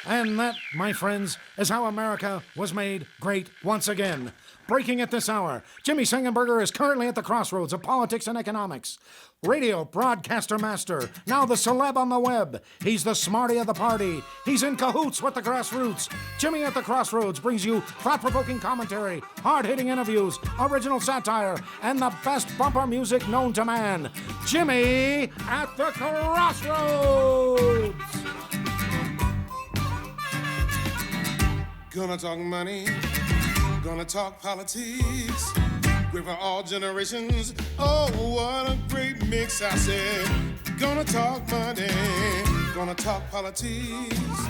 And that, my friends, is how America was made great once again. Breaking at this hour, Jimmy Sengenberger is currently at the crossroads of politics and economics. Radio broadcaster master, now the celeb on the web. He's the smarty of the party. He's in cahoots with the grassroots. Jimmy at the Crossroads brings you thought-provoking commentary, hard-hitting interviews, original satire, and the best bumper music known to man. Jimmy at the Crossroads! Gonna talk money, gonna talk politics, great for all generations. Oh, what a great mix, I said. Gonna talk money, gonna talk politics,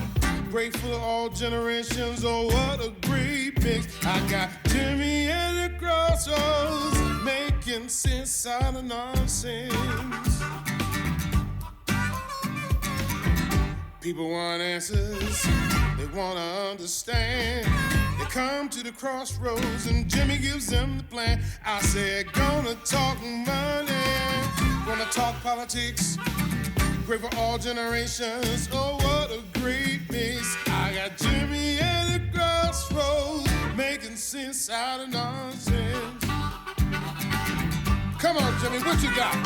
great for all generations. Oh, what a great mix. I got Jimmy at the Crossroads, making sense out of nonsense. People want answers, they want to understand. They come to the crossroads and Jimmy gives them the plan. I said, gonna talk money, gonna talk politics, great for all generations. Oh, what a great mix. I got Jimmy at the crossroads, making sense out of nonsense. Come on, Jimmy, what you got?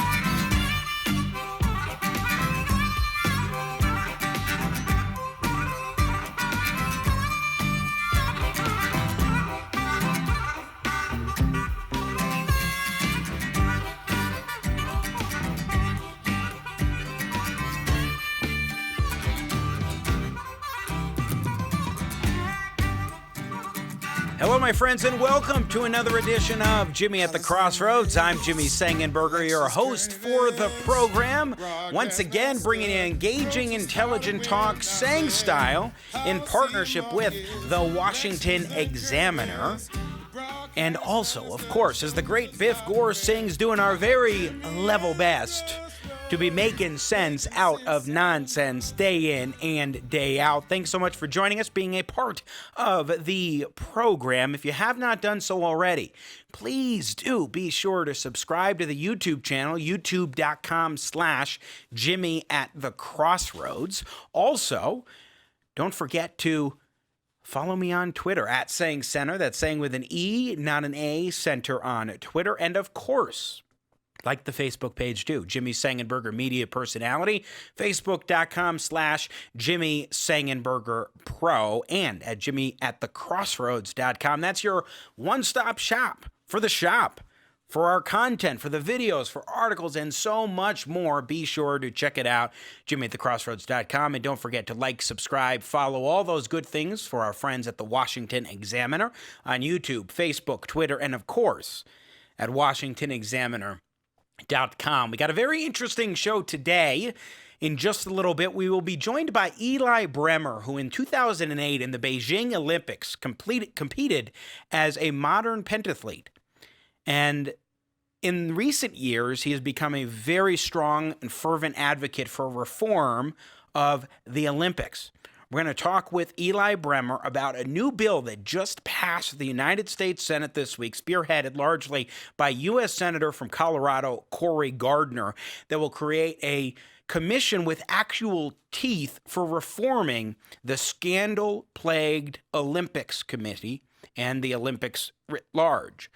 Hello, my friends, and welcome to another edition of Jimmy at the Crossroads. I'm Jimmy Sengenberger, your host for the program. Once again, bringing you engaging, intelligent talk, sang style, in partnership with the Washington Examiner. And also, of course, as the great Biff Gore sings, doing our very level best to be making sense out of nonsense day in and day out. Thanks so much for joining us, being a part of the program. If you have not done so already, please do be sure to subscribe to the YouTube channel, youtube.com/Jimmy at the Crossroads. Also, don't forget to follow me on Twitter at Saying Center. That's saying with an E, not an A, center on Twitter. And of course, like the Facebook page too, Jimmy Sengenberger Media Personality, facebook.com/Jimmy Sengenberger Pro, and at jimmyatthecrossroads.com. That's your one-stop shop for our content, for the videos, for articles, and so much more. Be sure to check it out, jimmyatthecrossroads.com. And don't forget to like, subscribe, follow all those good things for our friends at the Washington Examiner on YouTube, Facebook, Twitter, and of course, at WashingtonExaminer.com. We got a very interesting show today. In just a little bit, we will be joined by Eli Bremer, who in 2008 in the Beijing Olympics competed as a modern pentathlete. And in recent years, he has become a very strong and fervent advocate for reform of the Olympics. We're going to talk with Eli Bremer about a new bill that just passed the United States Senate this week, spearheaded largely by U.S. Senator from Colorado, Cory Gardner, that will create a commission with actual teeth for reforming the scandal-plagued Olympics Committee and the Olympics writ large,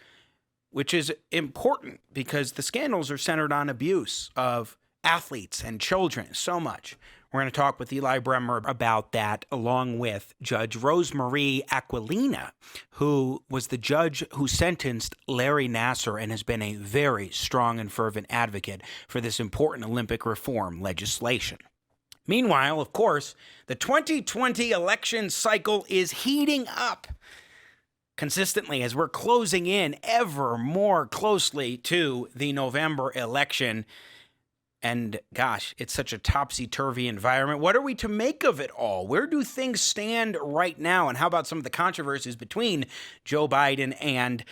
which is important because the scandals are centered on abuse of athletes and children so much. We're going to talk with Eli Bremer about that, along with Judge Rosemarie Aquilina, who was the judge who sentenced Larry Nassar and has been a very strong and fervent advocate for this important Olympic reform legislation. Meanwhile, of course, the 2020 election cycle is heating up consistently as we're closing in ever more closely to the November election. And gosh, it's such a topsy-turvy environment. What are we to make of it all? Where do things stand right now? And how about some of the controversies between Joe Biden and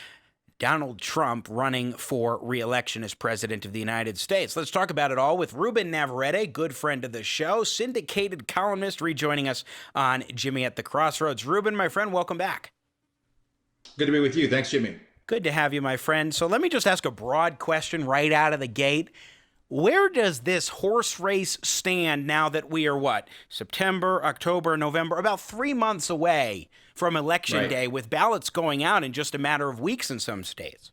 Donald Trump running for re-election as president of the United States? Let's talk about it all with Ruben Navarrette, good friend of the show, syndicated columnist, rejoining us on Jimmy at the Crossroads. Ruben, my friend, welcome back. Good to be with you. Thanks, Jimmy. Good to have you, my friend. So let me just ask a broad question right out of the gate. Where does this horse race stand now that we are September, October, November, about 3 months away from Election Day, with ballots going out in just a matter of weeks in some states?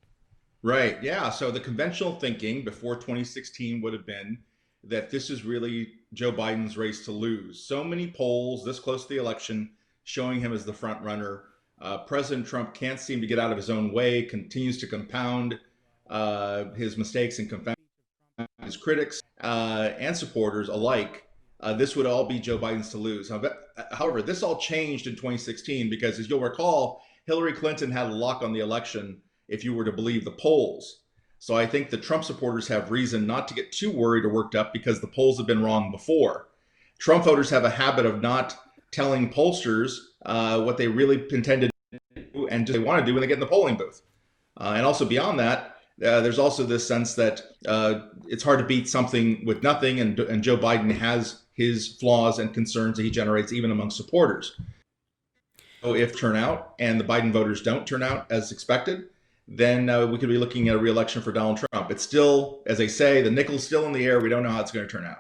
Right. Yeah. So the conventional thinking before 2016 would have been that this is really Joe Biden's race to lose. So many polls this close to the election showing him as the front runner. President Trump can't seem to get out of his own way, continues to compound his mistakes and confound his critics and supporters alike. This would all be Joe Biden's to lose. However, this all changed in 2016 because, as you'll recall, Hillary Clinton had a lock on the election if you were to believe the polls. So I think the Trump supporters have reason not to get too worried or worked up because the polls have been wrong before. Trump voters have a habit of not telling pollsters what they really intend to do and do they want to do when they get in the polling booth. And also beyond that, there's also this sense that it's hard to beat something with nothing, and Joe Biden has his flaws and concerns that he generates even among supporters. So if turnout and the Biden voters don't turn out as expected, then we could be looking at a re-election for Donald Trump. It's still, as they say, the nickel's still in the air. We don't know how it's going to turn out.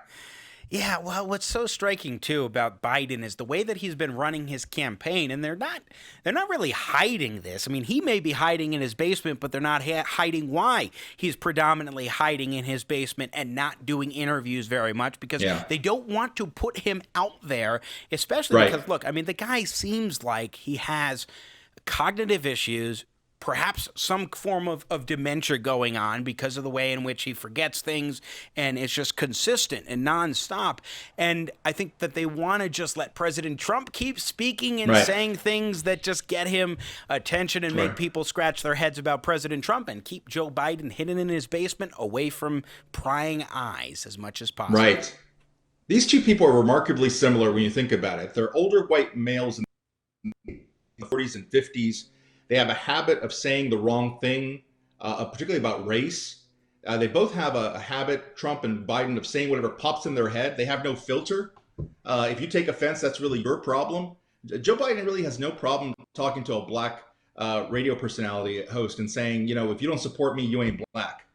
Yeah, well, what's so striking too about Biden is the way that he's been running his campaign, and they're not really hiding this. I mean, he may be hiding in his basement, but they're not hiding why he's predominantly hiding in his basement and not doing interviews very much because they don't want to put him out there, especially because, look, I mean, the guy seems like he has cognitive issues, perhaps some form of dementia going on because of the way in which he forgets things, and it's just consistent and nonstop. And I think that they want to just let President Trump keep speaking and saying things that just get him attention and make people scratch their heads about President Trump and keep Joe Biden hidden in his basement away from prying eyes as much as possible. Right. These two people are remarkably similar when you think about it. They're older white males in the 40s and 50s. They have a habit of saying the wrong thing, particularly about race. They both have a habit, Trump and Biden, of saying whatever pops in their head. They have no filter. If you take offense, that's really your problem. Joe Biden really has no problem talking to a black radio personality host and saying, you know, if you don't support me, you ain't black.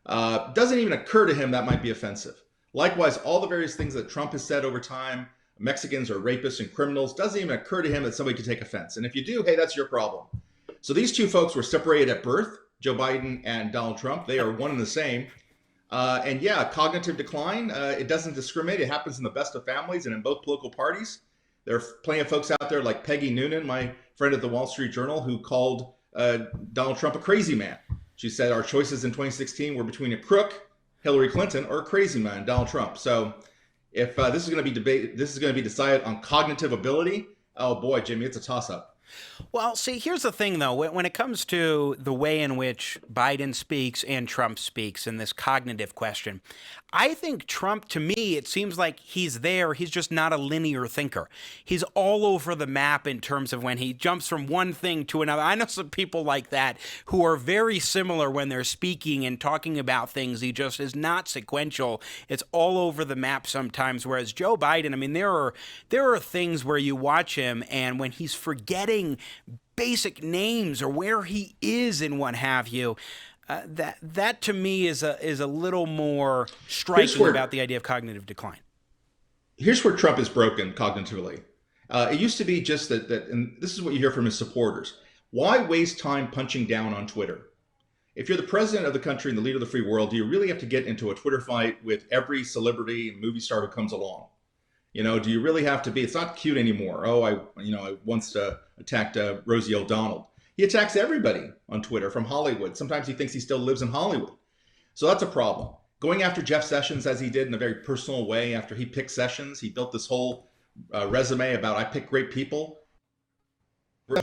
Doesn't even occur to him that might be offensive. Likewise, all the various things that Trump has said over time, Mexicans are rapists and criminals, doesn't even occur to him that somebody could take offense. And if you do, hey, that's your problem. So these two folks were separated at birth, Joe Biden and Donald Trump. They are one and the same. And yeah, cognitive decline, it doesn't discriminate. It happens in the best of families and in both political parties. There are plenty of folks out there like Peggy Noonan, my friend at the Wall Street Journal, who called Donald Trump a crazy man. She said our choices in 2016 were between a crook, Hillary Clinton, or a crazy man, Donald Trump. So if this is going to be decided on cognitive ability, oh boy, Jimmy, it's a toss-up. Well, see, here's the thing, though. When it comes to the way in which Biden speaks and Trump speaks in this cognitive question, I think Trump, to me, it seems like he's there. He's just not a linear thinker. He's all over the map in terms of when he jumps from one thing to another. I know some people like that who are very similar when they're speaking and talking about things. He just is not sequential. It's all over the map sometimes, whereas Joe Biden, I mean, there are things where you watch him and when he's forgetting basic names or where he is and what have you, that to me is a little more striking about the idea of cognitive decline. Here's where Trump is broken cognitively. It used to be just that, and this is what you hear from his supporters. Why waste time punching down on Twitter? If you're the president of the country and the leader of the free world, do you really have to get into a Twitter fight with every celebrity and movie star who comes along? You know, do you really have to be? It's not cute anymore. Oh, I once attacked Rosie O'Donnell. He attacks everybody on Twitter from Hollywood. Sometimes he thinks he still lives in Hollywood. So that's a problem. Going after Jeff Sessions as he did in a very personal way after he picked Sessions, he built this whole resume about I pick great people.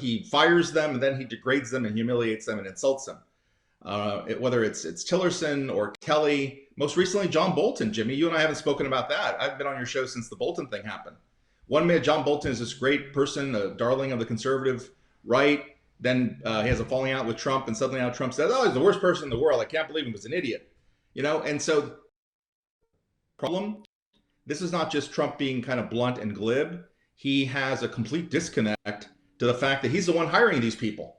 He fires them and then he degrades them and humiliates them and insults them. Whether it's Tillerson or Kelly, most recently John Bolton. Jimmy, you and I haven't spoken about that. I've been on your show since the Bolton thing happened. One minute John Bolton is this great person, a darling of the conservative right. Then he has a falling out with Trump, and suddenly now Trump says, "Oh, he's the worst person in the world. I can't believe he was an idiot." You know, and so problem. This is not just Trump being kind of blunt and glib. He has a complete disconnect to the fact that he's the one hiring these people.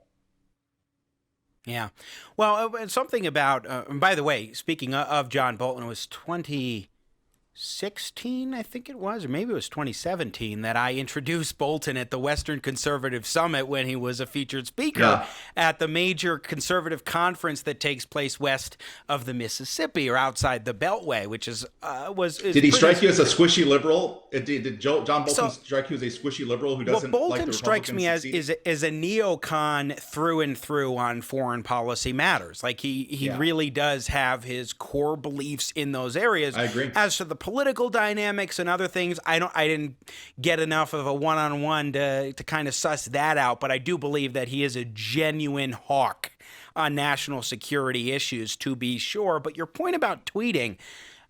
Yeah. Well, something about, by the way, speaking of John Bolton, it was 2016, I think it was, or maybe it was 2017, that I introduced Bolton at the Western Conservative Summit when he was a featured speaker at the major conservative conference that takes place west of the Mississippi or outside the Beltway, which is Did he strike you as a squishy liberal? Did John Bolton strike you as a squishy liberal who doesn't Bolton like the strikes me as Republicans as a neocon through and through on foreign policy matters. Like he really does have his core beliefs in those areas. I agree. As to the political dynamics and other things, I didn't get enough of a one-on-one to kind of suss that out, but I do believe that he is a genuine hawk on national security issues, to be sure. But your point about tweeting,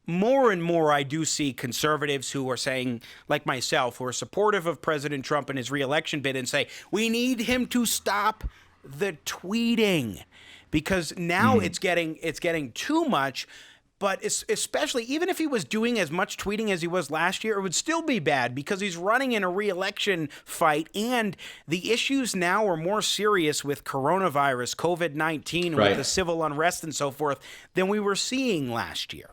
more and more I do see conservatives who are saying, like myself, who are supportive of President Trump and his re-election bid and say, we need him to stop the tweeting, because now it's getting too much. But especially, even if he was doing as much tweeting as he was last year, it would still be bad because he's running in a re-election fight, and the issues now are more serious with coronavirus, COVID-19, with the civil unrest and so forth than we were seeing last year.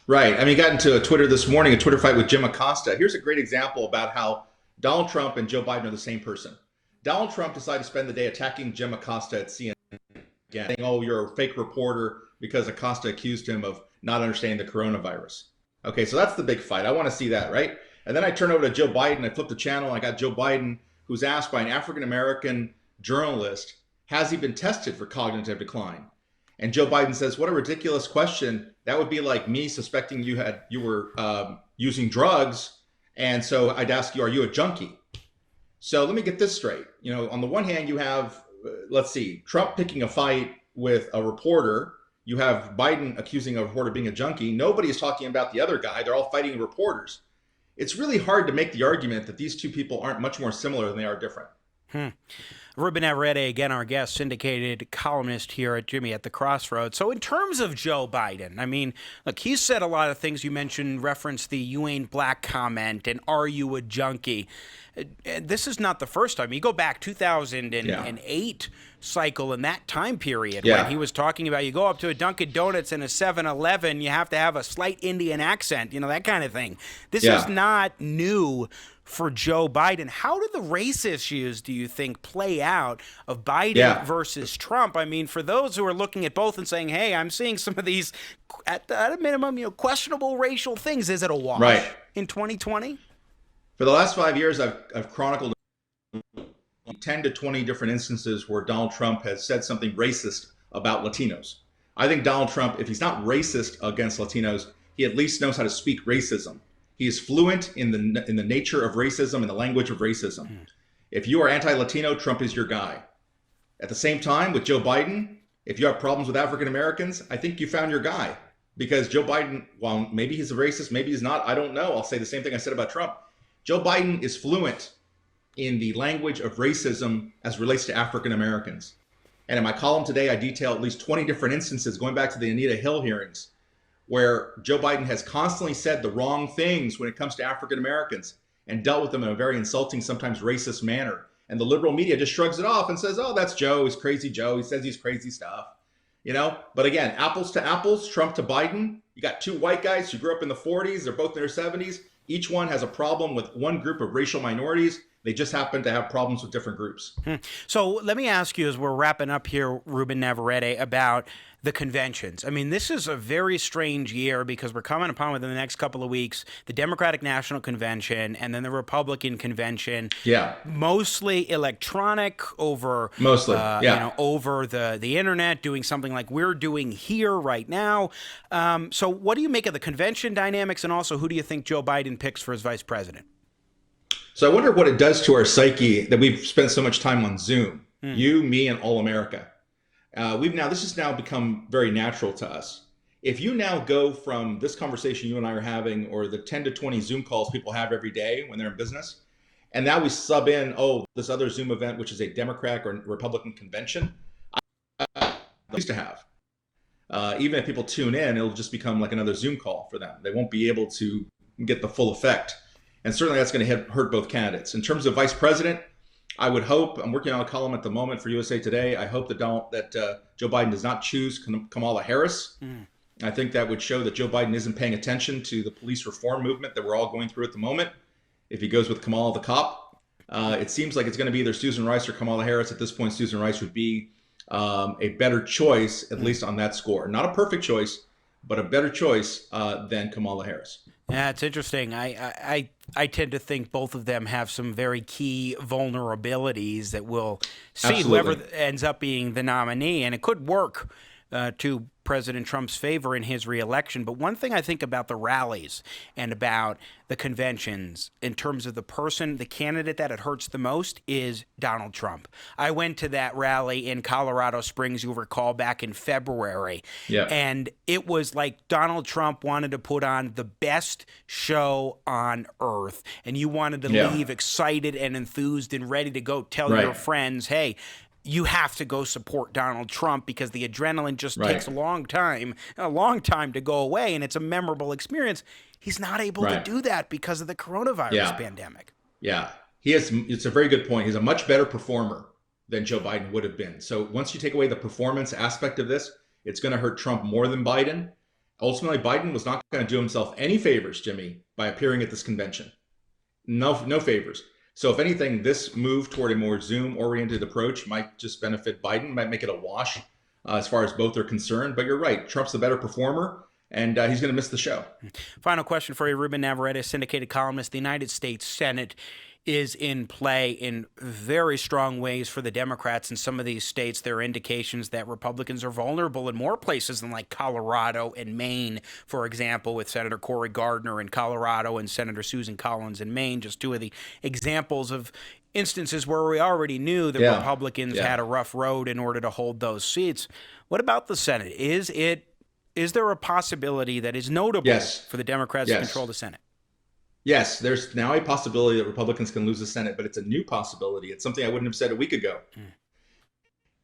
Right. I mean, he got into a Twitter fight with Jim Acosta. Here's a great example about how Donald Trump and Joe Biden are the same person. Donald Trump decided to spend the day attacking Jim Acosta at CNN, saying, oh, you're a fake reporter, because Acosta accused him of not understanding the coronavirus. Okay, so that's the big fight. I want to see that, right? And then I turn over to Joe Biden. I flip the channel, and I got Joe Biden, who's asked by an African-American journalist, has he been tested for cognitive decline? And Joe Biden says, what a ridiculous question. That would be like me suspecting you were using drugs. And so I'd ask you, are you a junkie? So let me get this straight. You know, on the one hand, you have, let's see, Trump picking a fight with a reporter. You have Biden accusing a reporter of being a junkie. Nobody is talking about the other guy. They're all fighting reporters. It's really hard to make the argument that these two people aren't much more similar than they are different. Ruben Navarrette, again, our guest, syndicated columnist here at Jimmy at the Crossroads. So in terms of Joe Biden, I mean, look, he's said a lot of things. You mentioned, referenced the "you ain't black" comment and "are you a junkie?" This is not the first time. You go back 2008 cycle in that time period when he was talking about you go up to a Dunkin' Donuts and a 7-Eleven, you have to have a slight Indian accent, you know, that kind of thing. This is not new for Joe Biden. How do the race issues, do you think, play out of Biden versus Trump? I mean, for those who are looking at both and saying, hey, I'm seeing some of these, at a minimum, you know, questionable racial things, is it a wash in 2020? For the last 5 years, I've chronicled 10 to 20 different instances where Donald Trump has said something racist about Latinos. I think Donald Trump, if he's not racist against Latinos, he at least knows how to speak racism. He is fluent in the nature of racism and the language of racism. If you are anti-Latino, Trump is your guy. At the same time, with Joe Biden, if you have problems with African Americans, I think you found your guy. Because Joe Biden, while maybe he's a racist, maybe he's not, I don't know. I'll say the same thing I said about Trump. Joe Biden is fluent in the language of racism as relates to African Americans. And in my column today, I detail at least 20 different instances going back to the Anita Hill hearings where Joe Biden has constantly said the wrong things when it comes to African Americans and dealt with them in a very insulting, sometimes racist manner. And the liberal media just shrugs it off and says, oh, that's Joe. He's crazy Joe. He says he's crazy stuff. You know, but again, apples to apples, Trump to Biden. You got two white guys who grew up in the 40s. They're both in their 70s. Each one has a problem with one group of racial minorities. They just happen to have problems with different groups. So let me ask you, as we're wrapping up here, Ruben Navarrette, about the conventions. I mean, this is a very strange year because we're coming upon, within the next couple of weeks, the Democratic National Convention and then the Republican Convention. Mostly electronic, over you know, over the internet, doing something like we're doing here right now. So what do you make of the convention dynamics, and also who do you think Joe Biden picks for his vice president? So I wonder what it does to our psyche that we've spent so much time on Zoom, you, me, and all America. This has now become very natural to us. If you now go from this conversation you and I are having, or the 10 to 20 Zoom calls people have every day when they're in business, and now we sub in, this other Zoom event, which is a Democratic or Republican convention, I used to have. Even if people tune in, it'll just become like another Zoom call for them. They won't be able to get the full effect. And certainly that's going to hurt both candidates. In terms of vice president, I would hope, I'm working on a column at the moment for USA Today. I hope that Joe Biden does not choose Kamala Harris. I think that would show that Joe Biden isn't paying attention to the police reform movement that we're all going through at the moment. If he goes with Kamala the cop, it seems like it's going to be either Susan Rice or Kamala Harris. At this point, Susan Rice would be a better choice, at least on that score. Not a perfect choice, but a better choice than Kamala Harris. Yeah, it's interesting. I tend to think both of them have some very key vulnerabilities that we'll see. Absolutely. Whoever ends up being the nominee, and it could work to President Trump's favor in his reelection. But one thing I think about the rallies and about the conventions in terms of the candidate that it hurts the most is Donald Trump. I went to that rally in Colorado Springs, you'll recall, back in February. Yeah. And it was like Donald Trump wanted to put on the best show on earth. And you wanted to leave excited and enthused and ready to go tell your friends, hey, you have to go support Donald Trump because the adrenaline just takes a long time to go away, and it's a memorable experience. He's not able to do that because of the coronavirus pandemic. Yeah, it's a very good point. He's a much better performer than Joe Biden would have been. So once you take away the performance aspect of this, it's going to hurt Trump more than Biden. Ultimately, Biden was not going to do himself any favors, Jimmy, by appearing at this convention. No favors. So if anything, this move toward a more Zoom-oriented approach might just benefit Biden, might make it a wash as far as both are concerned. But you're right, Trump's the better performer, and he's going to miss the show. Final question for you, Ruben Navarrette, syndicated columnist. The United States Senate is in play in very strong ways for the Democrats in some of these states. There are indications that Republicans are vulnerable in more places than like Colorado and Maine, for example, with Senator Cory Gardner in Colorado and Senator Susan Collins in Maine, just two of the examples of instances where we already knew that Republicans had a rough road in order to hold those seats. What about the Senate? Is there a possibility that is notable for the Democrats to control the Senate? Yes, there's now a possibility that Republicans can lose the Senate, but it's a new possibility. It's something I wouldn't have said a week ago.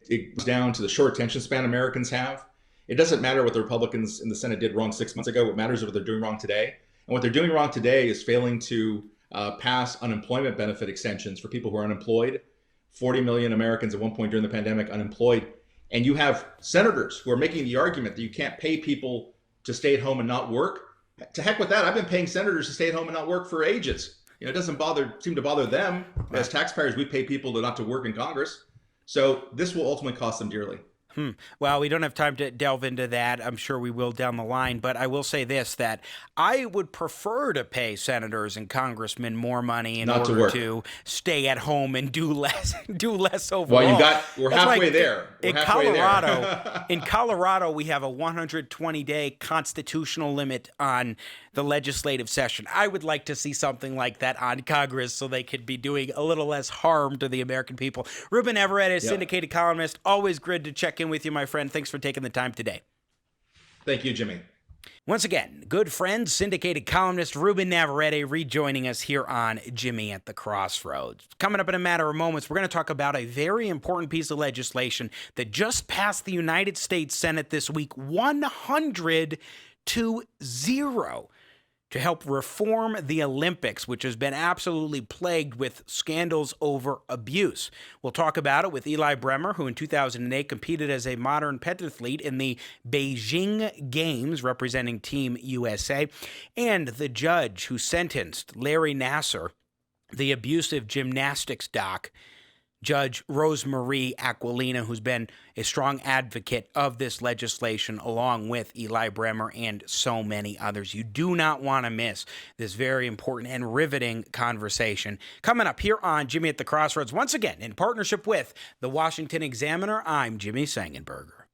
It goes down to the short attention span Americans have. It doesn't matter what the Republicans in the Senate did wrong 6 months ago. What matters is what they're doing wrong today. And what they're doing wrong today is failing to pass unemployment benefit extensions for people who are unemployed. 40 million Americans at one point during the pandemic unemployed. And you have senators who are making the argument that you can't pay people to stay at home and not work. To heck with that. I've been paying senators to stay at home and not work for ages. It doesn't seem to bother them. As taxpayers, we pay people not to work in Congress. So this will ultimately cost them dearly. Well, we don't have time to delve into that. I'm sure we will down the line. But I will say this, that I would prefer to pay senators and congressmen more money in order to stay at home and do less overall. Well, we're halfway there. In Colorado, we have a 120-day constitutional limit on the legislative session. I would like to see something like that on Congress so they could be doing a little less harm to the American people. Ruben Navarrette is syndicated columnist. Always good to check in with you, my friend. Thanks for taking the time today. Thank you, Jimmy. Once again, good friend, syndicated columnist Ruben Navarrette rejoining us here on Jimmy at the Crossroads. Coming up in a matter of moments, we're going to talk about a very important piece of legislation that just passed the United States Senate this week, 100-0, to help reform the Olympics, which has been absolutely plagued with scandals over abuse. We'll talk about it with Eli Bremer, who in 2008 competed as a modern pentathlete in the Beijing Games representing Team USA, and the judge who sentenced Larry Nassar, the abusive gymnastics doc, Judge Rosemarie Aquilina, who's been a strong advocate of this legislation, along with Eli Bremer and so many others. You do not want to miss this very important and riveting conversation. Coming up here on Jimmy at the Crossroads, once again, in partnership with the Washington Examiner, I'm Jimmy Sengenberger.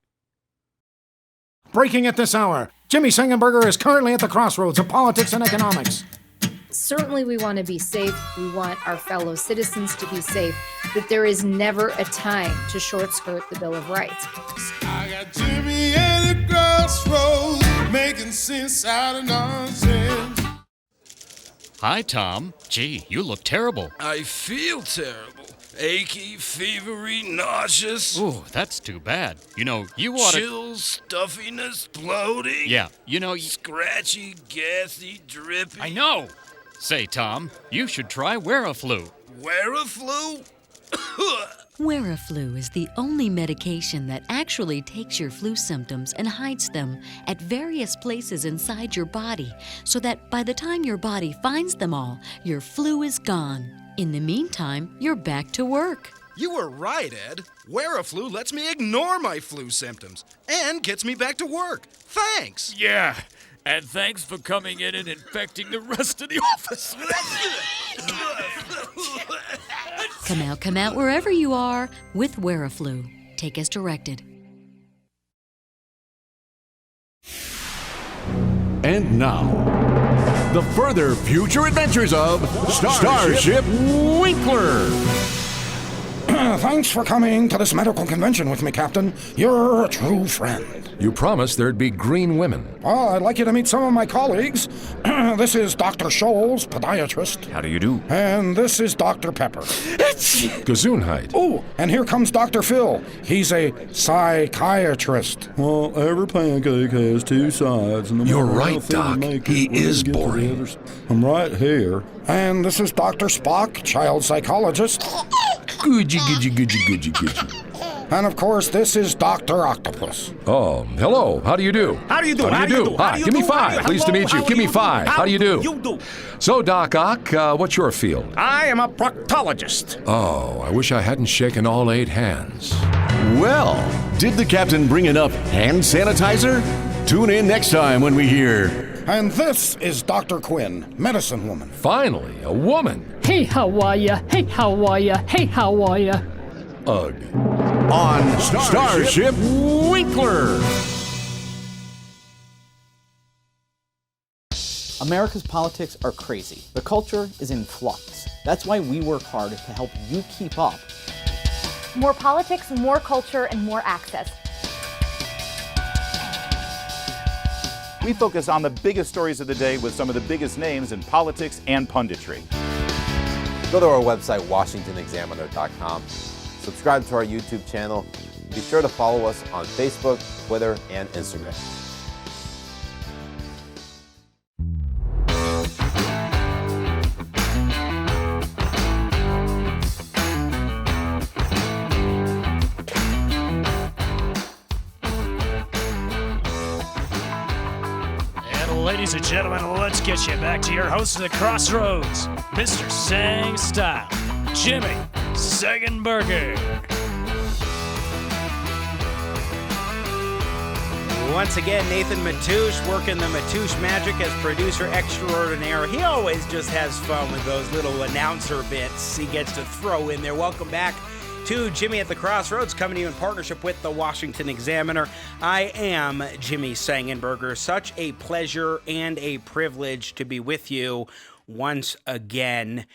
Breaking at this hour, Jimmy Sengenberger is currently at the crossroads of politics and economics. Certainly we want to be safe. We want our fellow citizens to be safe, but there is never a time to short skirt the Bill of Rights. I got Jimmy at the crossroads, making sense out of nonsense. Hi, Tom. Gee, you look terrible. I feel terrible. Achy, fevery, nauseous. Ooh, that's too bad. You ought to... Chills, stuffiness, bloating. Yeah, Scratchy, gassy, drippy. I know. Say, Tom, you should try Wear-a-Flu. Wear-a-Flu? Weraflu is the only medication that actually takes your flu symptoms and hides them at various places inside your body so that by the time your body finds them all, your flu is gone. In the meantime, you're back to work. You were right, Ed. Weraflu lets me ignore my flu symptoms and gets me back to work. Thanks. Yeah, and thanks for coming in and infecting the rest of the office. Come out wherever you are with Weraflu. Take as directed. And now, the further future adventures of Starship Winkler. Thanks for coming to this medical convention with me, Captain. You're a true friend. You promised there'd be green women. Well, I'd like you to meet some of my colleagues. This is Dr. Scholes, podiatrist. How do you do? And this is Dr. Pepper. Gesundheit. Oh, and here comes Dr. Phil. He's a psychiatrist. Well, every pancake has two sides. And You're right, Doc. He is boring. I'm right here. And this is Dr. Spock, child psychologist. Goodgy. And of course, this is Dr. Octopus. Oh, hello. How do you do? How do you do? Hi, give me 5. Pleased to meet you. Give me 5. How do you do? You do. So, Doc Ock, what's your field? I am a proctologist. Oh, I wish I hadn't shaken all 8 hands. Well, did the captain bring enough hand sanitizer? Tune in next time when we hear... And this is Dr. Quinn, medicine woman. Finally, a woman. Hey, how are ya? Hey, how are ya? Hey, how are ya? Ugh. On Starship Winkler. America's politics are crazy. The culture is in flux. That's why we work hard to help you keep up. More politics, more culture, and more access. We focus on the biggest stories of the day with some of the biggest names in politics and punditry. Go to our website, WashingtonExaminer.com. Subscribe to our YouTube channel. Be sure to follow us on Facebook, Twitter, and Instagram. Ladies and gentlemen, let's get you back to your host of the Crossroads, Mr. Sang Style, Jimmy Sengenberger. Once again, Nathan Matoush working the Matoush magic as producer extraordinaire. He always just has fun with those little announcer bits he gets to throw in there. Welcome back to Jimmy at the Crossroads, coming to you in partnership with the Washington Examiner. I am Jimmy Sengenberger. Such a pleasure and a privilege to be with you once again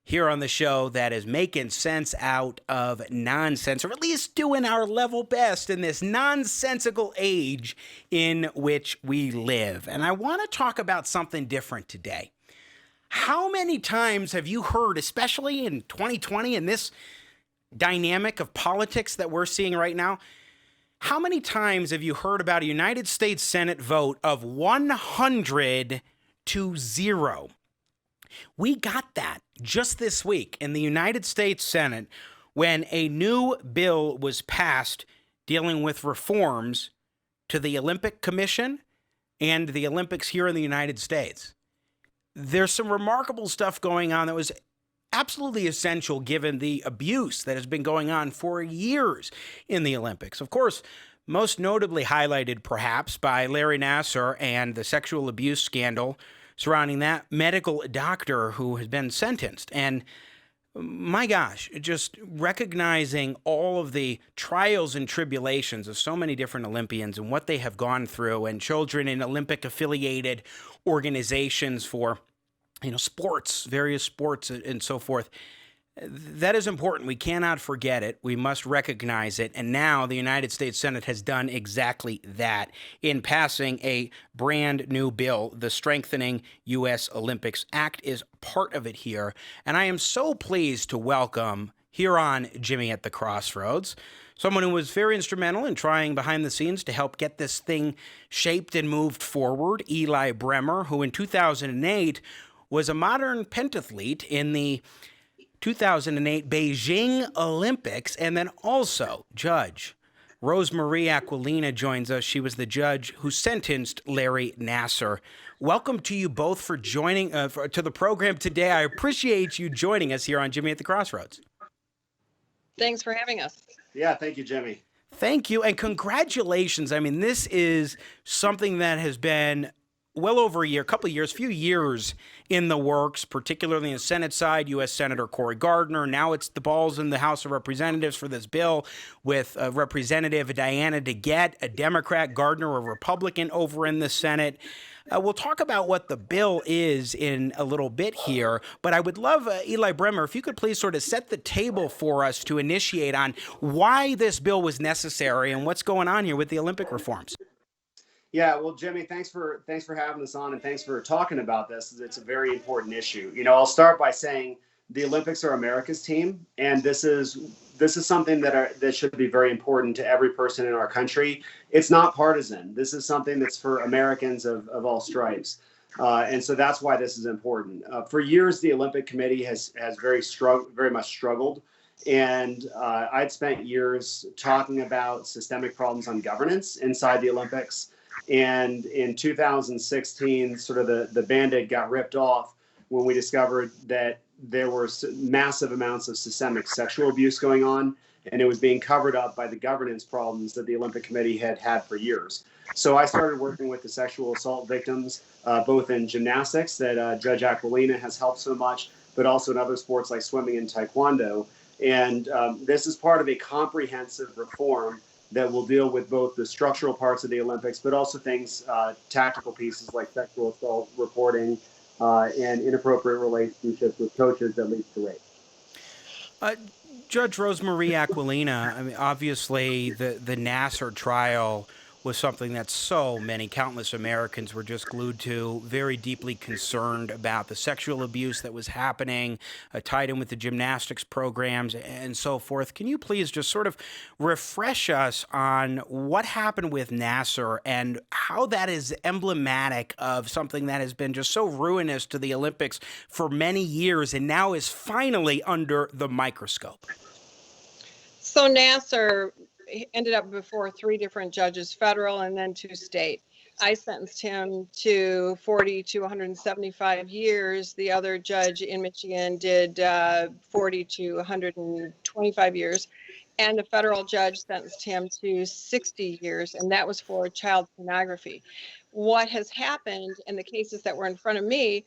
here on the show that is making sense out of nonsense, or at least doing our level best in this nonsensical age in which we live. And I want to talk about something different today. How many times have you heard, especially in 2020, in this dynamic of politics that we're seeing right now, how many times have you heard about a United States Senate vote of 100 to 0? We got that just this week in the United States Senate when a new bill was passed dealing with reforms to the Olympic Commission and the Olympics here in the United States. There's some remarkable stuff going on that was absolutely essential given the abuse that has been going on for years in the Olympics. Of course, most notably highlighted perhaps by Larry Nassar and the sexual abuse scandal surrounding that medical doctor who has been sentenced. And my gosh, just recognizing all of the trials and tribulations of so many different Olympians and what they have gone through, and children in Olympic affiliated organizations for sports, various sports and so forth. That is important. We cannot forget it. We must recognize it. And now the United States Senate has done exactly that in passing a brand new bill. The Strengthening U.S. Olympics Act is part of it here. And I am so pleased to welcome here on Jimmy at the Crossroads someone who was very instrumental in trying behind the scenes to help get this thing shaped and moved forward, Eli Bremer, who in 2008 was a modern pentathlete in the 2008 Beijing Olympics, and then also Judge Rosemarie Aquilina joins us. She was the judge who sentenced Larry Nassar. Welcome to you both for joining to the program today. I appreciate you joining us here on Jimmy at the Crossroads. Thanks for having us. Yeah, thank you, Jimmy. Thank you, and congratulations. I mean, this is something that has been well over a year, few years in the works, particularly in the Senate side. U.S. Senator Cory Gardner. Now it's the balls in the House of Representatives for this bill with Representative Diana DeGette, a Democrat, Gardner, a Republican over in the Senate. We'll talk about what the bill is in a little bit here, but I would love, Eli Bremer, if you could please sort of set the table for us to initiate on why this bill was necessary and what's going on here with the Olympic reforms. Yeah, well, Jimmy, thanks for having us on, and thanks for talking about this. It's a very important issue. You know, I'll start by saying the Olympics are America's team, and this is something that should be very important to every person in our country. It's not partisan. This is something that's for Americans of all stripes, and so that's why this is important. For years, the Olympic Committee has very much struggled. And I'd spent years talking about systemic problems on governance inside the Olympics. And in 2016, sort of the Band-Aid got ripped off when we discovered that there were massive amounts of systemic sexual abuse going on, and it was being covered up by the governance problems that the Olympic Committee had for years. So I started working with the sexual assault victims, both in gymnastics that Judge Aquilina has helped so much, but also in other sports like swimming and taekwondo. And this is part of a comprehensive reform that will deal with both the structural parts of the Olympics, but also things, tactical pieces like sexual assault reporting and inappropriate relationships with coaches that leads to rape. Judge Rosemarie Aquilina, I mean, obviously the Nassar trial was something that so many, countless Americans were just glued to, very deeply concerned about the sexual abuse that was happening, tied in with the gymnastics programs and so forth. Can you please just sort of refresh us on what happened with Nassar and how that is emblematic of something that has been just so ruinous to the Olympics for many years and now is finally under the microscope? So Nassar ended up before 3 different judges, federal and then 2 state. I sentenced him to 40 to 175 years. The other judge in Michigan did 40 to 125 years. And a federal judge sentenced him to 60 years, and that was for child pornography. What has happened in the cases that were in front of me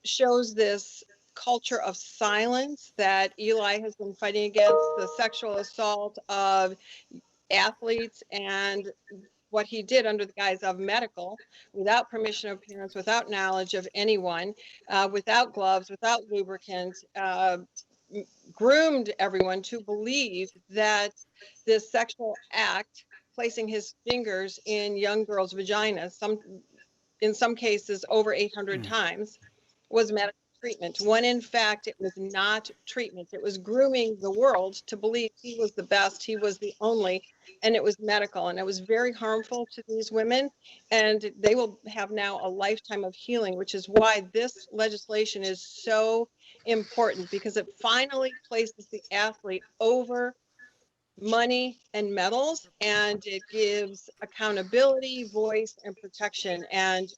shows this culture of silence that Eli has been fighting against, the sexual assault of athletes, and what he did under the guise of medical, without permission of parents, without knowledge of anyone, without gloves, without lubricant, groomed everyone to believe that this sexual act, placing his fingers in young girls' vaginas, in some cases over 800 times, was medical treatment, when in fact it was not treatment. It was grooming the world to believe he was the best, he was the only, and it was medical. And it was very harmful to these women, and they will have now a lifetime of healing, which is why this legislation is so important, because it finally places the athlete over money and medals, and it gives accountability, voice, and protection. And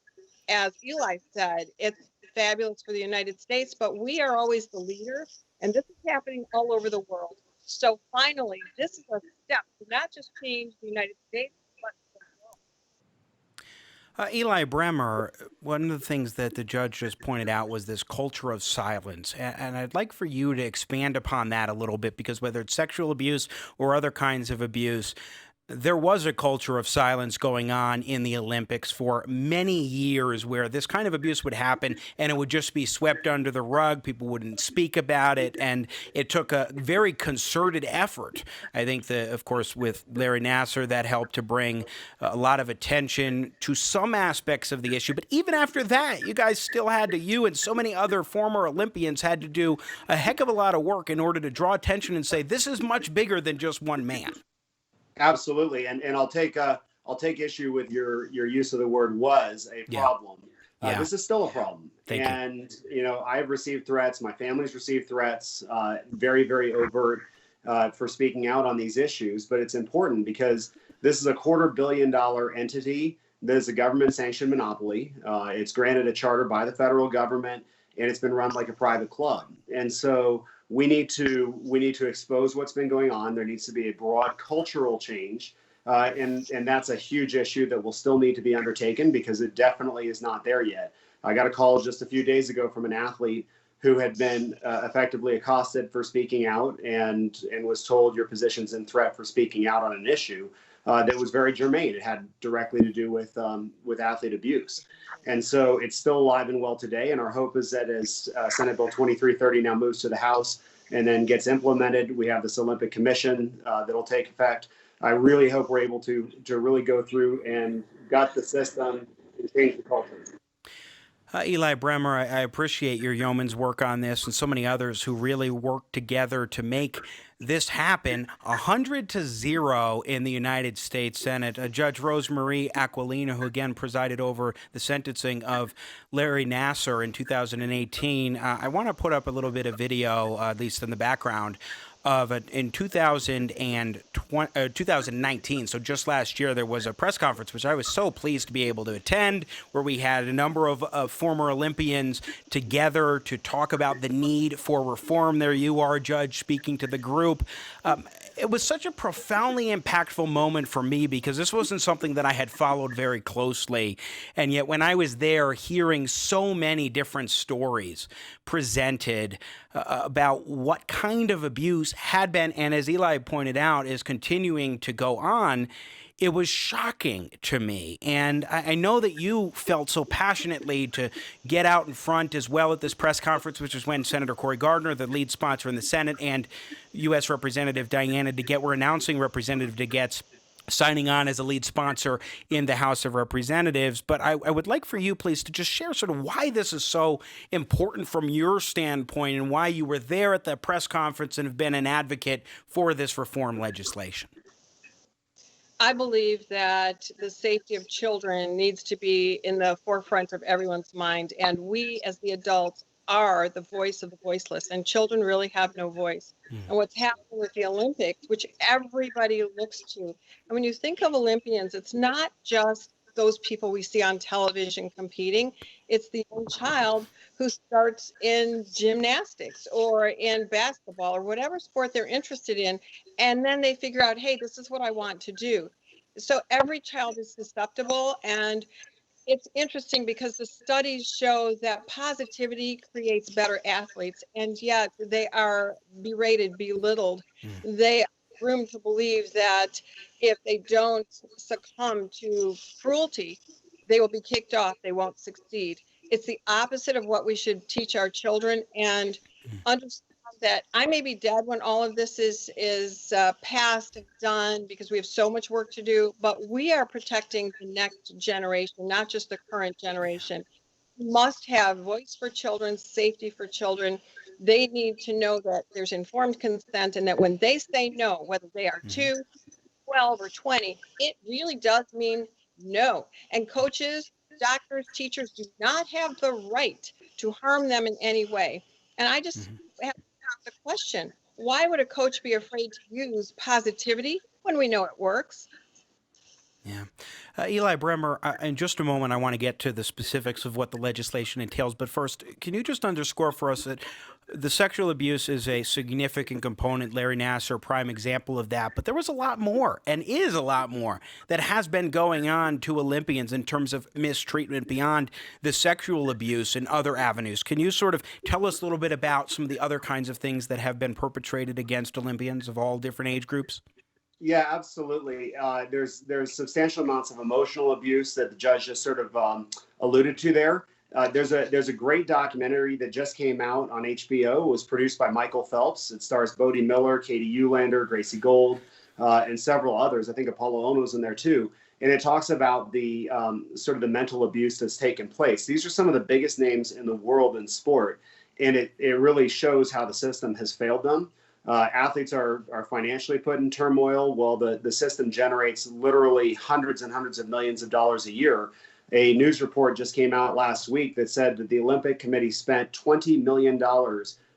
as Eli said, it's fabulous for the United States, but we are always the leader, and this is happening all over the world. So finally, this is a step to not just change the United States, but the world. Eli Bremer, one of the things that the judge just pointed out was this culture of silence, and I'd like for you to expand upon that a little bit, because whether it's sexual abuse or other kinds of abuse, there was a culture of silence going on in the Olympics for many years where this kind of abuse would happen and it would just be swept under the rug. People wouldn't speak about it, and it took a very concerted effort. I think that, of course, with Larry Nassar, that helped to bring a lot of attention to some aspects of the issue. But even after that, you guys still had to, you and so many other former Olympians had to do a heck of a lot of work in order to draw attention and say, this is much bigger than just one man. Absolutely, and I'll take issue with your use of the word "was" a problem. This is still a problem. And I've received threats. My family's received threats, very, very overt, for speaking out on these issues. But it's important because this is a $250 million entity that is a government-sanctioned monopoly. It's granted a charter by the federal government, and it's been run like a private club. And so we need to expose what's been going on. There needs to be a broad cultural change. And that's a huge issue that will still need to be undertaken because it definitely is not there yet. I got a call just a few days ago from an athlete who had been effectively accosted for speaking out and was told your position's in threat for speaking out on an issue that was very germane. It had directly to do with athlete abuse. And so it's still alive and well today. And our hope is that as Senate Bill 2330 now moves to the House and then gets implemented, we have this Olympic Commission that'll take effect. I really hope we're able to really go through and gut the system and change the culture. Eli Bremer, I appreciate your yeoman's work on this and so many others who really worked together to make this happen. 100-0 in the United States Senate. Judge Rosemarie Aquilina, who again presided over the sentencing of Larry Nassar in 2018. I want to put up a little bit of video, at least in the background, of in 2019, so just last year, there was a press conference, which I was so pleased to be able to attend, where we had a number of former Olympians together to talk about the need for reform. There you are, Judge, speaking to the group. It was such a profoundly impactful moment for me because this wasn't something that I had followed very closely. And yet when I was there hearing so many different stories presented about what kind of abuse had been, and as Eli pointed out, is continuing to go on, it was shocking to me. And I know that you felt so passionately to get out in front as well at this press conference, which is when Senator Cory Gardner, the lead sponsor in the Senate, and U.S. Representative Diana DeGette were announcing Representative DeGette's signing on as a lead sponsor in the House of Representatives. But I would like for you, please, to just share sort of why this is so important from your standpoint and why you were there at the press conference and have been an advocate for this reform legislation. I believe that the safety of children needs to be in the forefront of everyone's mind. And we, as the adults, are the voice of the voiceless, and children really have no voice. And what's happening with the Olympics, which everybody looks to, and when you think of Olympians, it's not just those people we see on television competing. It's the young child who starts in gymnastics or in basketball or whatever sport they're interested in, and then they figure out, hey, this is what I want to do. So every child is susceptible, and it's interesting because the studies show that positivity creates better athletes, and yet they are berated, belittled. They have room to believe that if they don't succumb to cruelty, they will be kicked off, they won't succeed. It's the opposite of what we should teach our children, and understand that I may be dead when all of this is passed and done, because we have so much work to do, but we are protecting the next generation, not just the current generation. We must have voice for children, safety for children. They need to know that there's informed consent, and that when they say no, whether they are 2, 12, or 20, it really does mean no. And coaches, doctors, teachers do not have the right to harm them in any way. And I just have the question, why would a coach be afraid to use positivity when we know it works? Yeah. Eli Bremer, in just a moment, I want to get to the specifics of what the legislation entails. But first, can you just underscore for us that the sexual abuse is a significant component? Larry Nassar, prime example of that. But there was a lot more, and is a lot more, that has been going on to Olympians in terms of mistreatment beyond the sexual abuse and other avenues. Can you sort of tell us a little bit about some of the other kinds of things that have been perpetrated against Olympians of all different age groups? Yeah, absolutely. There's substantial amounts of emotional abuse that the judge just sort of alluded to there. There's a great documentary that just came out on HBO. It was produced by Michael Phelps. It stars Bodie Miller, Katie Eulander, Gracie Gold, and several others. I think Apollo Ono's in there too. And it talks about the sort of the mental abuse that's taken place. These are some of the biggest names in the world in sport, and it really shows how the system has failed them. Athletes are financially put in turmoil while the system generates literally hundreds and hundreds of millions of dollars a year A news report just came out last week that said that the Olympic Committee spent $20 million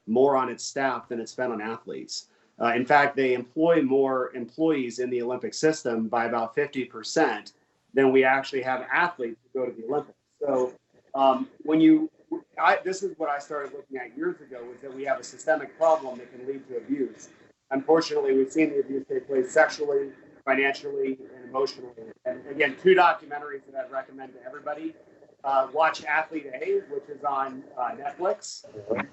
more on its staff than it spent on athletes. In fact, they employ more employees in the Olympic system by about 50% than we actually have athletes who go to the Olympics. So this is what I started looking at years ago, was that we have a systemic problem that can lead to abuse. Unfortunately, we've seen the abuse take place sexually, financially, and emotionally. And again, 2 documentaries that I'd recommend to everybody. Watch Athlete A, which is on Netflix,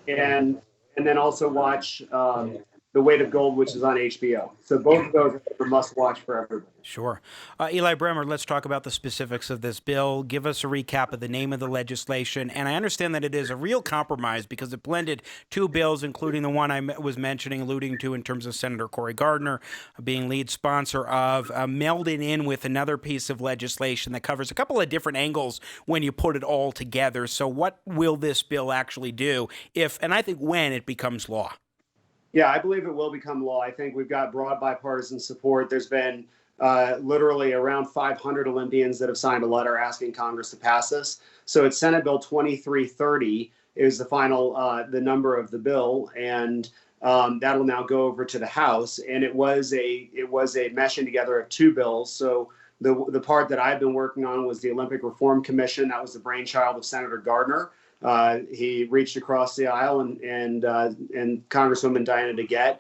and then also watch The Weight of Gold, which is on HBO. So both of those are must watch for everybody. Sure. Eli Bremer, let's talk about the specifics of this bill. Give us a recap of the name of the legislation. And I understand that it is a real compromise because it blended 2 bills, including the one I was alluding to in terms of Senator Cory Gardner being lead sponsor of, melded in with another piece of legislation that covers a couple of different angles when you put it all together. So what will this bill actually do if, and I think when, it becomes law? Yeah, I believe it will become law. I think we've got broad bipartisan support. There's been literally around 500 Olympians that have signed a letter asking Congress to pass this. So it's Senate Bill 2330 is the final, the number of the bill, and that'll now go over to the House. And it was a meshing together of 2 bills. So the part that I've been working on was the Olympic Reform Commission. That was the brainchild of Senator Gardner. He reached across the aisle, and Congresswoman Diana DeGette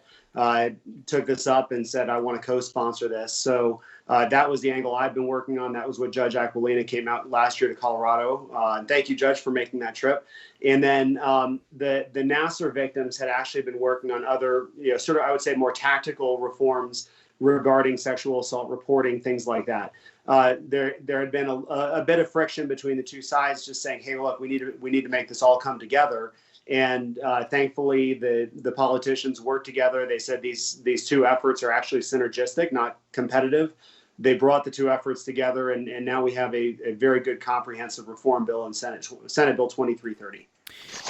took this up and said, I want to co-sponsor this. So that was the angle I've been working on. That was what Judge Aquilina came out last year to Colorado. Thank you, Judge, for making that trip. And then the Nassar victims had actually been working on other, sort of, I would say, more tactical reforms regarding sexual assault reporting, things like that. There had been a bit of friction between the 2 sides, just saying, hey, look, we need to make this all come together. And thankfully, the politicians worked together. They said these 2 efforts are actually synergistic, not competitive. They brought the 2 efforts together, and now we have a very good comprehensive reform bill in Senate Bill 2330.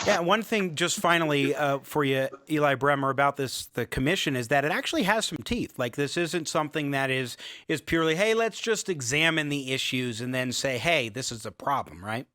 Yeah, one thing just finally for you, Eli Bremer, about the commission is that it actually has some teeth. Like, this isn't something that is purely, hey, let's just examine the issues and then say, hey, this is a problem, right?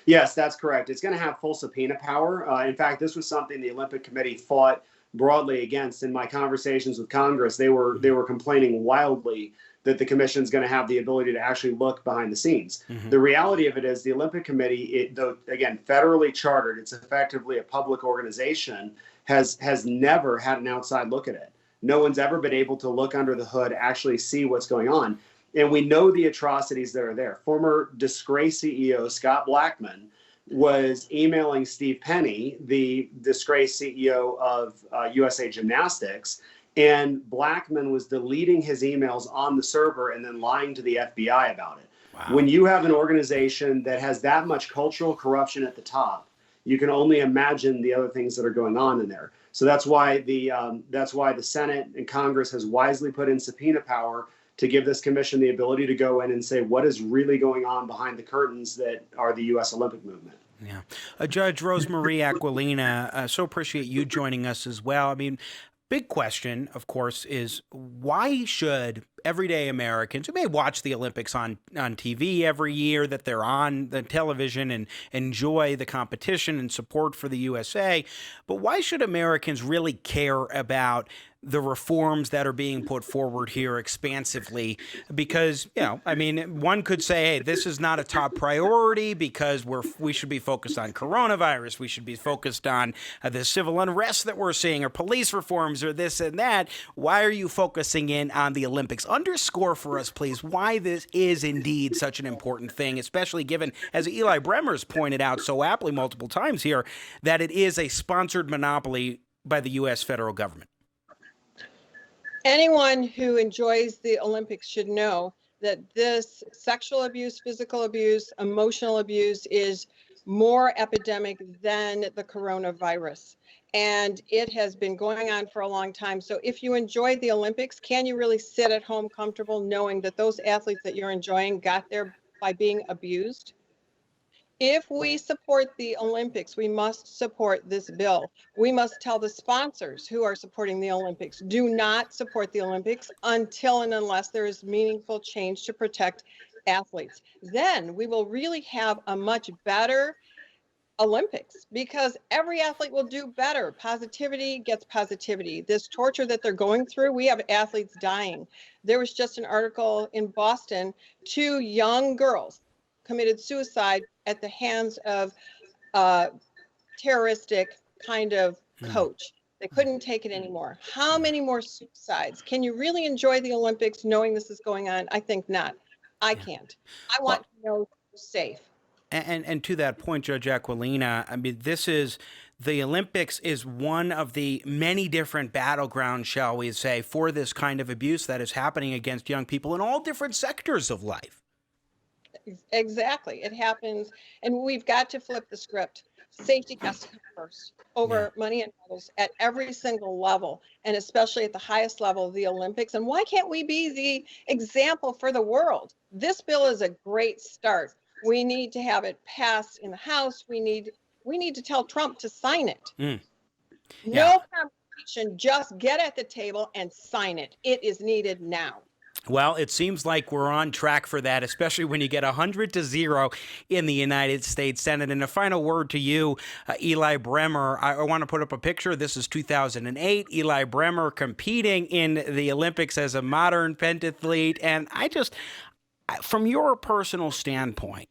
Yes, that's correct. It's going to have full subpoena power. In fact, this was something the Olympic Committee fought broadly against. In my conversations with Congress, they were complaining wildly that the commission is going to have the ability to actually look behind the scenes. Mm-hmm. The reality of it is the Olympic Committee, though again federally chartered, it's effectively a public organization, has never had an outside look at it. No one's ever been able to look under the hood, actually see what's going on. And we know the atrocities that are there. Former disgraced CEO Scott Blackman was emailing Steve Penny, the disgraced CEO of USA Gymnastics, and Blackman was deleting his emails on the server and then lying to the FBI about it. Wow. When you have an organization that has that much cultural corruption at the top, you can only imagine the other things that are going on in there. So that's why the Senate and Congress has wisely put in subpoena power to give this commission the ability to go in and say what is really going on behind the curtains that are the U.S. Olympic movement. Yeah. Judge Rosemarie Aquilina, so appreciate you joining us as well. I mean, big question, of course, is why should everyday Americans who may watch the Olympics on TV every year, that they're on the television and enjoy the competition and support for the USA, but why should Americans really care about the reforms that are being put forward here expansively? Because, I mean, one could say, hey, this is not a top priority because we should be focused on coronavirus. We should be focused on the civil unrest that we're seeing, or police reforms, or this and that. Why are you focusing in on the Olympics? Underscore for us, please, why this is indeed such an important thing, especially given, as Eli Bremer's pointed out so aptly multiple times here, that it is a sponsored monopoly by the U.S. federal government. Anyone who enjoys the Olympics should know that this sexual abuse, physical abuse, emotional abuse is more epidemic than the coronavirus. And it has been going on for a long time. So if you enjoy the Olympics, can you really sit at home comfortable knowing that those athletes that you're enjoying got there by being abused? If we support the Olympics, we must support this bill. We must tell the sponsors who are supporting the Olympics, do not support the Olympics until and unless there is meaningful change to protect athletes. Then we will really have a much better Olympics, because every athlete will do better. Positivity gets positivity. This torture that they're going through, we have athletes dying. There was just an article in Boston, 2 young girls committed suicide at the hands of a terroristic kind of coach. They couldn't take it anymore. How many more suicides? Can you really enjoy the Olympics knowing this is going on? I think not. I can't. I want to know they're safe. And to that point, Judge Aquilina, I mean, the Olympics is one of the many different battlegrounds, shall we say, for this kind of abuse that is happening against young people in all different sectors of life. Exactly. It happens. And we've got to flip the script. Safety has to come first over money and medals at every single level, and especially at the highest level of the Olympics. And why can't we be the example for the world? This bill is a great start. We need to have it passed in the House. We need to tell Trump to sign it. No conversation, just get at the table and sign it. It is needed now. Well, it seems like we're on track for that, especially when you get 100-0 in the United States Senate. And a final word to you, Eli Bremer. I want to put up a picture. This is 2008. Eli Bremer competing in the Olympics as a modern pentathlete. And from your personal standpoint,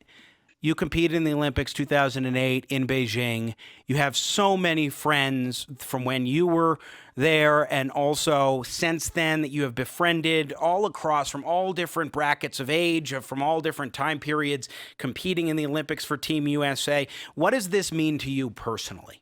you competed in the Olympics 2008 in Beijing. You have so many friends from when you were there and also since then that you have befriended all across from all different brackets of age, from all different time periods, competing in the Olympics for Team USA. What does this mean to you personally?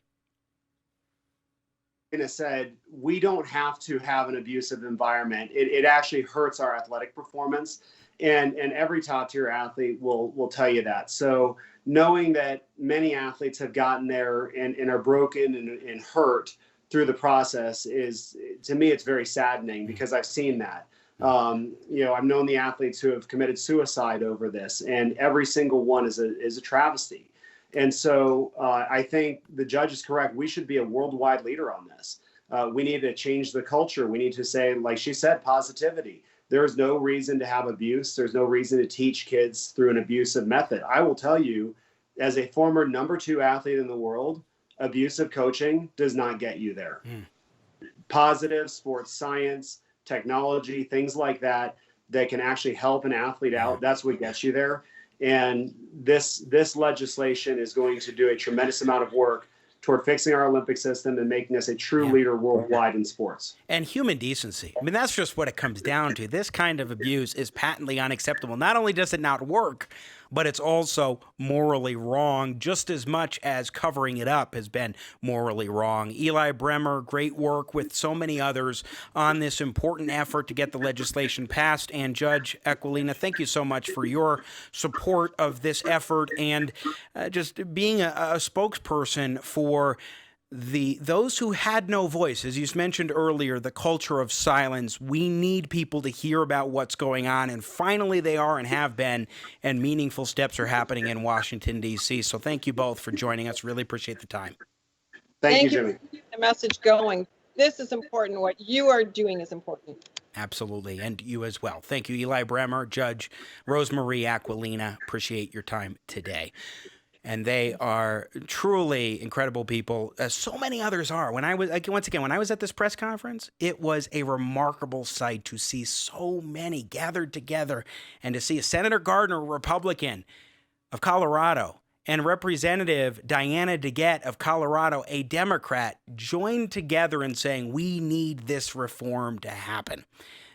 Said, we don't have to have an abusive environment. It actually hurts our athletic performance. And every top tier athlete will tell you that. So knowing that many athletes have gotten there and are broken and hurt through the process is, to me, it's very saddening because I've seen that. I've known the athletes who have committed suicide over this, and every single one is a travesty. And so I think the judge is correct. We should be a worldwide leader on this. We need to change the culture. We need to say, like she said, positivity. There's no reason to have abuse. There's no reason to teach kids through an abusive method. I will tell you, as a former number 2 athlete in the world, abusive coaching does not get you there. Positive sports science, technology, things like that can actually help an athlete out. That's what gets you there. And this legislation is going to do a tremendous amount of work toward fixing our Olympic system and making us a true leader worldwide in sports. And human decency. I mean, that's just what it comes down to. This kind of abuse is patently unacceptable. Not only does it not work, but it's also morally wrong, just as much as covering it up has been morally wrong. Eli Bremer, great work with so many others on this important effort to get the legislation passed. And Judge Aquilina, thank you so much for your support of this effort and just being a spokesperson for those who had no voice. As you mentioned earlier, the culture of silence. We need people to hear about what's going on, and finally they are and have been, and meaningful steps are happening in Washington, D.C. So thank you both for joining us. Really appreciate the time. Thank you, Jimmy. For keeping the message going. This is important. What you are doing is important. Absolutely, and you as well. Thank you, Eli Bremer, Judge Rosemarie Aquilina. Appreciate your time today. And they are truly incredible people, as so many others are. When I was at this press conference, it was a remarkable sight to see so many gathered together and to see Senator Gardner, a Republican of Colorado, and Representative Diana DeGette of Colorado, a Democrat, joined together in saying, we need this reform to happen.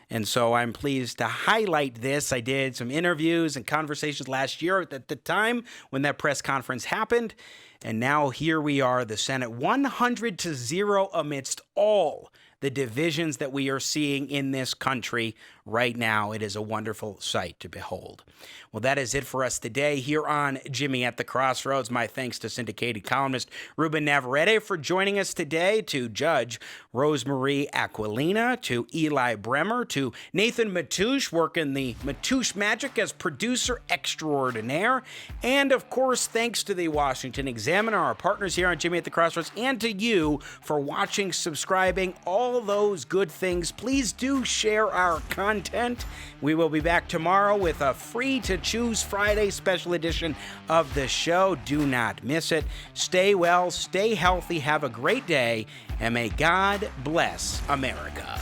And so I'm pleased to highlight this. I did some interviews and conversations last year at the time when that press conference happened. And now here we are, the Senate 100-0 amidst all the divisions that we are seeing in this country right now. It is a wonderful sight to behold. Well, that is it for us today here on Jimmy at the Crossroads. My thanks to Syndicated columnist Ruben Navarrette for joining us today, to Judge Rosemarie Aquilina, to Eli Bremer, to Nathan Matoush working the Matoush magic as producer extraordinaire, and of course, thanks to the Washington Examiner, our partners here on Jimmy at the Crossroads, and to you for watching, subscribing, all those good things. Please do share our content content. We will be back tomorrow with a Free to Choose Friday special edition of the show. Do not miss it. Stay well, stay healthy, have a great day, and may God bless America.